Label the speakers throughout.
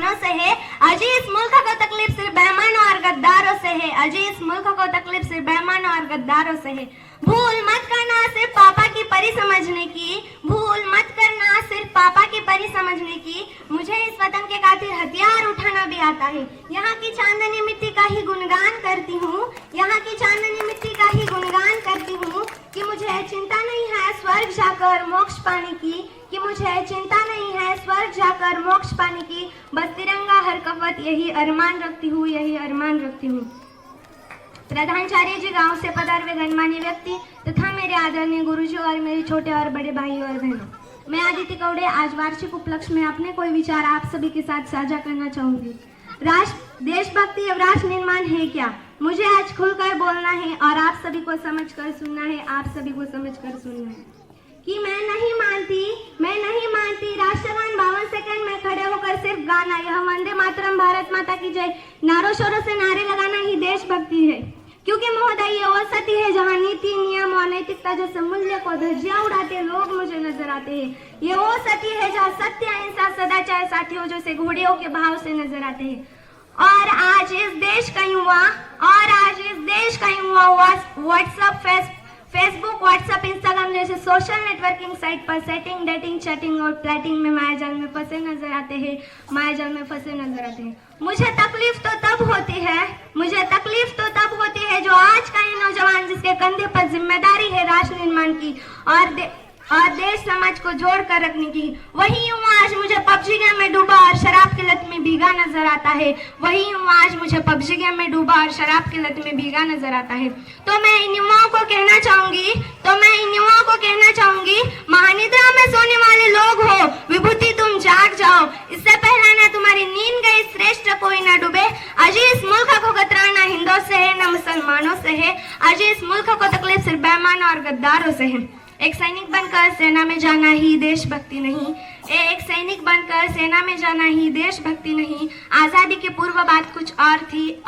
Speaker 1: मुसलमानों से है, अजी इस मुल्क को तकलीफ सिर्फ बेईमानों और गद्दारों से है, अजी इस मुल्क को तकलीफ सिर्फ बेईमानों और गद्दारों से है। भूल मत करना सिर्फ पापा की परी समझने की, भूल मत करना सिर्फ पापा की परी समझने की। मुझे इस वतन के खातिर हथियार उठाना भी आता है। यहाँ की चांदनी मिट्टी का ही गुणगान करती हूँ, यहाँ की चांदनी मिट्टी का ही गुणगान करती हूँ कि मुझे चिंता नहीं है स्वर्ग जाकर मोक्ष पाने की, कि मुझे चिंता नहीं है स्वर्ग जाकर मोक्ष पाने की। बस तिरंगा हर कवत यही अरमान रखती हूँ, यही अरमान रखती हूँ। प्रधानाचार्य जी, गांव से पधारे गणमान्य व्यक्ति तथा मेरे आदरणीय गुरुजी और मेरे छोटे और बड़े भाई और बहनों, मैं आदित्य कौड़े आज वार्षिक उपलक्ष्य में अपने कोई विचार आप सभी के साथ साझा करना चाहूंगी। राष्ट्र, देशभक्ति और राष्ट्र निर्माण है क्या, मुझे आज खुलकर बोलना है और आप सभी को समझकर सुनना है, आप सभी को समझकर सुनना है कि मैं नहीं मानती राष्ट्रगान 52 सेकंड में खड़े होकर सिर्फ गाना, यह वंदे मातरम भारत माता की जय नारों शोरों से नारे लगाना ही देशभक्ति है। क्योंकि महोदय ये वो सती है जहाँ नीति नियम और नैतिकता जैसे मूल्य को धज्जियां उड़ाते लोग मुझे नजर आते हैं। ये वो सती है जहाँ सत्य अहिंसा सदाचार साथियों जैसे घोड़ियों के भाव से नजर आते हैं। और आज इस देश का युवा व्हाट्सएप, फेसबुक, व्हाट्सएप, इंस्टाग्राम जैसे सोशल नेटवर्किंग साइट पर सेटिंग, डेटिंग, चैटिंग और प्लेटिंग में मायाजाल में फंसे नजर आते हैं। मुझे तकलीफ तो तब होती है जो आज का ये नौजवान जिसके कंधे पर जिम्मेदारी है राष्ट्र निर्माण की और देश समाज को जोड़ कर रखने की, वही युवा आज मुझे पबजी गेम में डूबा और शराब की लत में भीगा नजर आता है। तो मैं इन युवाओं को कहना चाहूंगी, महानिद्रा में सोने वाले लोग हो, विभूति तुम जाग जाओ, इससे पहले ना तुम्हारी नींद गई, श्रेष्ठ कोई ना डूबे। अजी इस मुल्क को खतरा न हिंदुओं से है न मुसलमानों से है, अजी इस मुल्क को तकलीफ सिर्फ बेईमानों और गद्दारों से है। एक सैनिक बनकर सेना में जाना ही देशभक्ति नहीं, एक सैनिक बनकर सेना में जाना ही देशभक्ति नहीं। आजादी की पूर्व बात कुछ और थी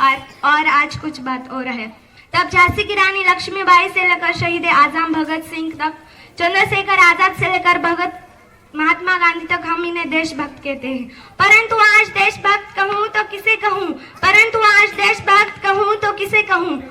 Speaker 1: और आज कुछ बात और है। तब झांसी की रानी लक्ष्मीबाई से लेकर शहीद आजम भगत सिंह तक, चंद्रशेखर आजाद से लेकर भगत महात्मा गांधी तक हम इन्हें देशभक्त कहते हैं। परंतु आज देशभक्त कहूँ तो किसे कहूँ?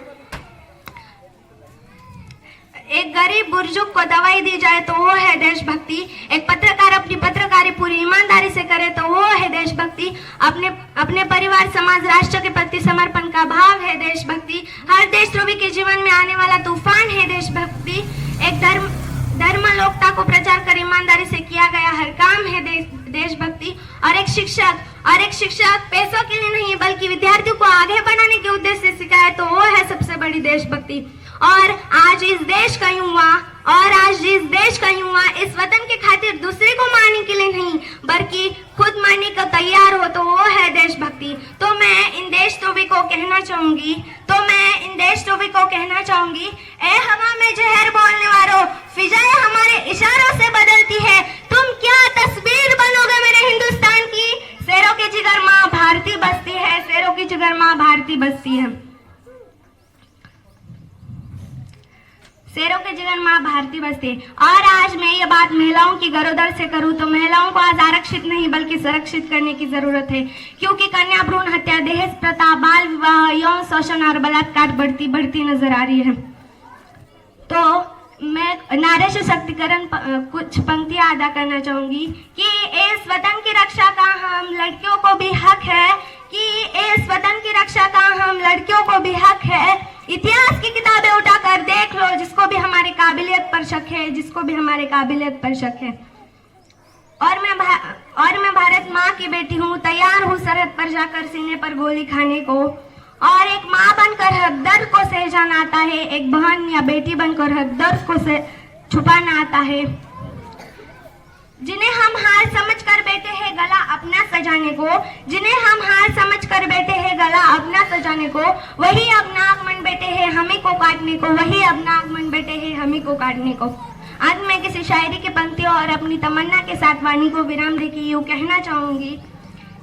Speaker 1: एक गरीब बुजुर्ग को दवाई दी जाए तो वो है देशभक्ति, एक पत्रकार अपनी पत्रकारी पूरी ईमानदारी से करे तो वो है देशभक्ति, अपने परिवार, समाज, राष्ट्र के प्रति समर्पण का भाव है देशभक्ति, हर देशद्रोही के जीवन में आने वाला तूफान है देशभक्ति, एक धर्मलोकता को प्रचार कर ईमानदारी से किया गया हर काम है देशभक्ति, और एक शिक्षक पैसों के लिए नहीं बल्कि विद्यार्थियों को आगे बढ़ाने के उद्देश्य से सिखाए तो वो है सबसे बड़ी देशभक्ति। और आज जिस देश का युवा इस वतन के खातिर दूसरे को मारने के लिए नहीं बल्कि खुद मारने को तैयार हो तो वो है देशभक्ति। तो मैं इन देशद्रोही को कहना चाहूंगी, ए हवा में जहर बोलने वालों, फिजाएं हमारे इशारों से बदलती है, तुम क्या तस्वीर बनोगे मेरे हिंदुस्तान की? शेरों की जिगर माँ भारती बसती है, शेरों की जिगर माँ भारती बसती है, शेरों के जिगर माँ भारती बसती है। और आज मैं ये बात महिलाओं की गरोदर से करूँ तो महिलाओं को आज आरक्षित नहीं बल्कि संरक्षित करने की जरूरत है, क्योंकि कन्या भ्रूण हत्या, दहेज प्रथा, बाल विवाह, यौन शोषण और बलात्कार बढ़ती नजर आ रही है। तो मैं नारी सशक्तिकरण कुछ पंक्तियां अदा करना चाहूंगी कि इस वतन की रक्षा का हम लड़कियों को भी हक है, इतिहास की किताबें उठाकर देख लो, जिसको भी हमारे काबिलियत पर शक है, और मैं भारत माँ की बेटी हूँ, तैयार हूँ सरहद पर जाकर सीने पर गोली खाने को, और एक माँ बनकर हर दर्द को सह जाना आता है, एक बहन या बेटी बनकर हर दर्द को छुपाना आता है। जिन्हें हम हार समझकर बैठे हैं गला अपना सजाने को, वही अब नाक मन बैठे हैं हमें को काटने को। आज मैं किसी शायरी की पंक्तियों और अपनी तमन्ना के साथ वाणी को विराम देके यूं कहना चाहूंगी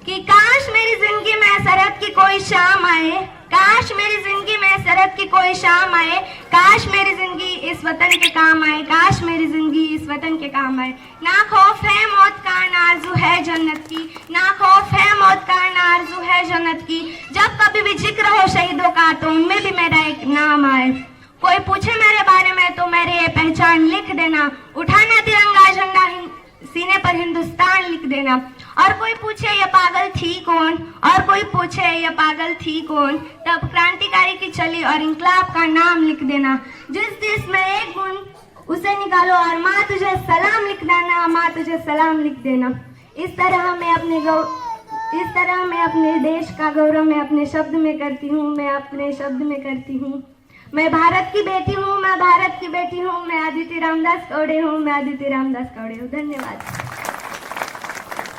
Speaker 1: कि काश मेरी जिंदगी में सरहद की कोई शाम आए, काश मेरी जिंदगी में सरहद की कोई शाम आए, काश मेरी जिंदगी इस वतन के काम आए, काश मेरी जिंदगी इस वतन के काम आए। ना खौफ है मौत का, ना आरज़ू है जन्नत की, ना खौफ है मौत का, देना। और कोई पूछे ये पागल थी कौन, और कोई पूछे ये पागल थी कौन, तब क्रांतिकारी की चली और इंकलाब का नाम लिख देना। जिस देश में एक गुण उसे निकालो और माँ तुझे सलाम लिख देना, माँ तुझे सलाम लिख देना। इस तरह मैं अपने देश का गौरव मैं अपने शब्द में करती हूँ, मैं अपने शब्द में करती हूँ। मैं भारत की बेटी हूँ, मैं भारत की बेटी हूँ, मैं आदित्य रामदास कौड़े हूँ, मैं आदित्य रामदास कौड़े हूँ। धन्यवाद।